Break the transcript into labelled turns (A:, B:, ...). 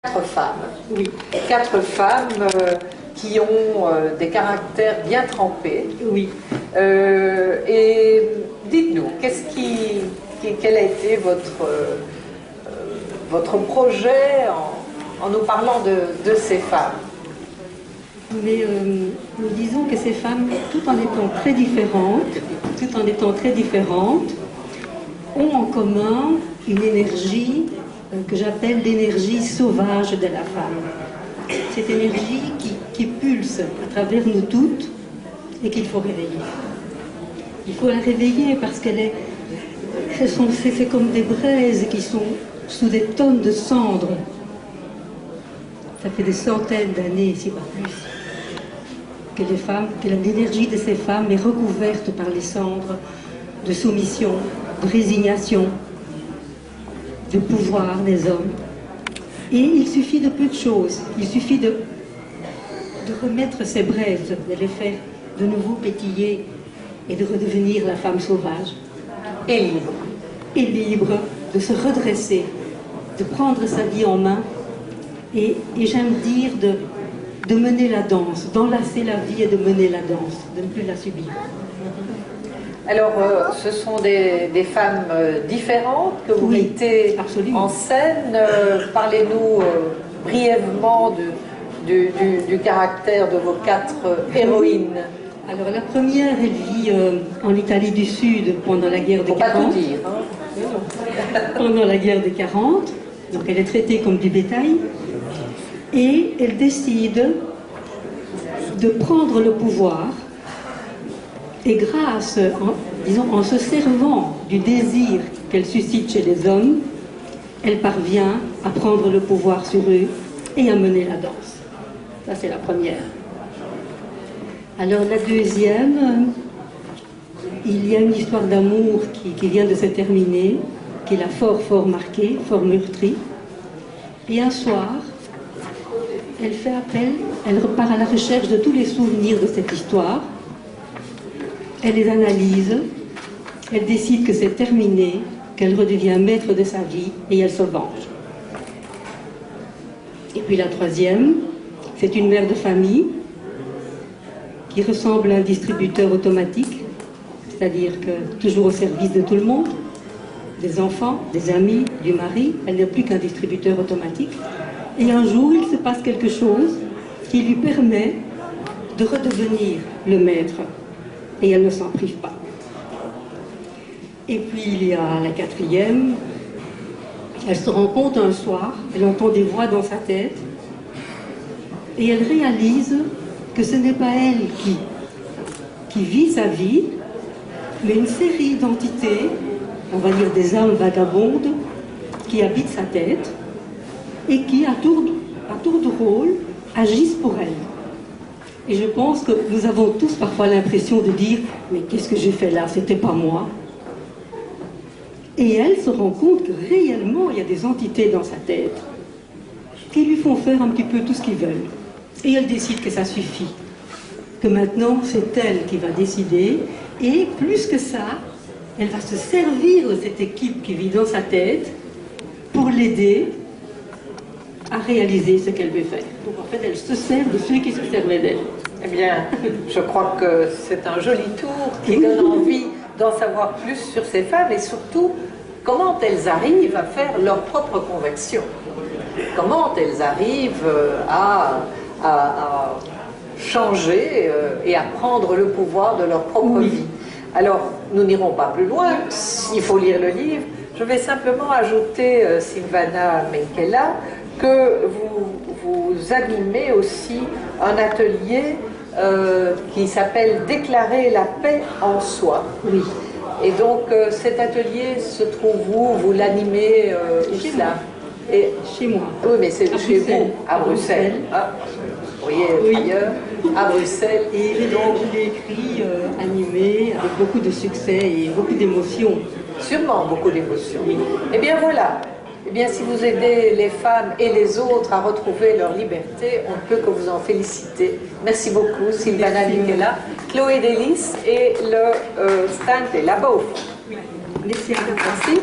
A: Quatre femmes.
B: Oui.
A: Quatre femmes qui ont des caractères bien trempés.
B: Oui.
A: Et dites-nous, quel a été votre projet en nous parlant de ces femmes?
B: Mais nous disons que ces femmes, tout en étant très différentes, ont en commun une énergie que j'appelle l'énergie sauvage de la femme. Cette énergie qui pulse à travers nous toutes et qu'il faut réveiller. Il faut la réveiller parce c'est comme des braises qui sont sous des tonnes de cendres. Ça fait des centaines d'années, si pas plus, que l'énergie de ces femmes est recouverte par les cendres de soumission, de résignation, de pouvoir des hommes. Et il suffit de peu de choses. Il suffit de remettre ces braises, de les faire de nouveau pétiller et de redevenir la femme sauvage.
A: Et libre.
B: Et libre, de se redresser, de prendre sa vie en main et j'aime dire de mener la danse, d'enlacer la vie et de mener la danse, de ne plus la subir.
A: Alors, ce sont des femmes différentes que vous mettez en scène. Parlez-nous brièvement du caractère de vos quatre héroïnes.
B: Alors, la première, elle vit en Italie du Sud pendant la guerre des 40.
A: Faut pas tout dire, hein.
B: Pendant la guerre des 40. Donc, elle est traitée comme du bétail. Et elle décide de prendre le pouvoir. Et grâce, en se servant du désir qu'elle suscite chez les hommes, elle parvient à prendre le pouvoir sur eux et à mener la danse. Ça, c'est la première. Alors, la deuxième, il y a une histoire d'amour qui vient de se terminer, qui l'a fort marquée, fort meurtrie. Et un soir, elle repart à la recherche de tous les souvenirs de cette histoire. Elle les analyse, elle décide que c'est terminé, qu'elle redevient maître de sa vie et elle se venge. Et puis la troisième, c'est une mère de famille qui ressemble à un distributeur automatique, c'est-à-dire que toujours au service de tout le monde, des enfants, des amis, du mari, elle n'est plus qu'un distributeur automatique. Et un jour, il se passe quelque chose qui lui permet de redevenir le maître. Et elle ne s'en prive pas. Et puis il y a la quatrième. Elle se rend compte un soir, elle entend des voix dans sa tête, et elle réalise que ce n'est pas elle qui vit sa vie, mais une série d'entités, on va dire des âmes vagabondes, qui habitent sa tête, et qui, à tour de rôle, agissent pour elle. Et je pense que nous avons tous parfois l'impression de dire « Mais qu'est-ce que j'ai fait là? C'était pas moi ». Et elle se rend compte que réellement, il y a des entités dans sa tête qui lui font faire un petit peu tout ce qu'ils veulent. Et elle décide que ça suffit, que maintenant, c'est elle qui va décider. Et plus que ça, elle va se servir de cette équipe qui vit dans sa tête pour l'aider à réaliser ce qu'elle veut faire. Donc en fait, elle se sert de ceux qui se servaient d'elle.
A: Eh bien, je crois que c'est un joli tour qui donne envie d'en savoir plus sur ces femmes et surtout comment elles arrivent à faire leur propre conversion. Comment elles arrivent à changer et à prendre le pouvoir de leur propre vie. Alors, nous n'irons pas plus loin, il faut lire le livre. Je vais simplement ajouter, Silvana Menkela, que vous animez aussi un atelier qui s'appelle « Déclarer la paix en soi ».
B: Oui.
A: Et donc cet atelier se trouve où? Vous l'animez
B: chez
A: moi.
B: Chez moi.
A: Oui, mais c'est chez vous, à Bruxelles. Ah, vous voyez, ailleurs, à Bruxelles.
B: Et je l'ai écrit, animé, avec beaucoup de succès et beaucoup d'émotions.
A: Sûrement beaucoup d'émotions. Oui. Eh bien voilà. Eh bien, si vous aidez les femmes et les autres à retrouver leur liberté, on ne peut que vous en féliciter. Merci beaucoup, Silvana Menkela, Chloé Delis et le stand est là-bas au fond.
B: Merci à vous.
A: Merci.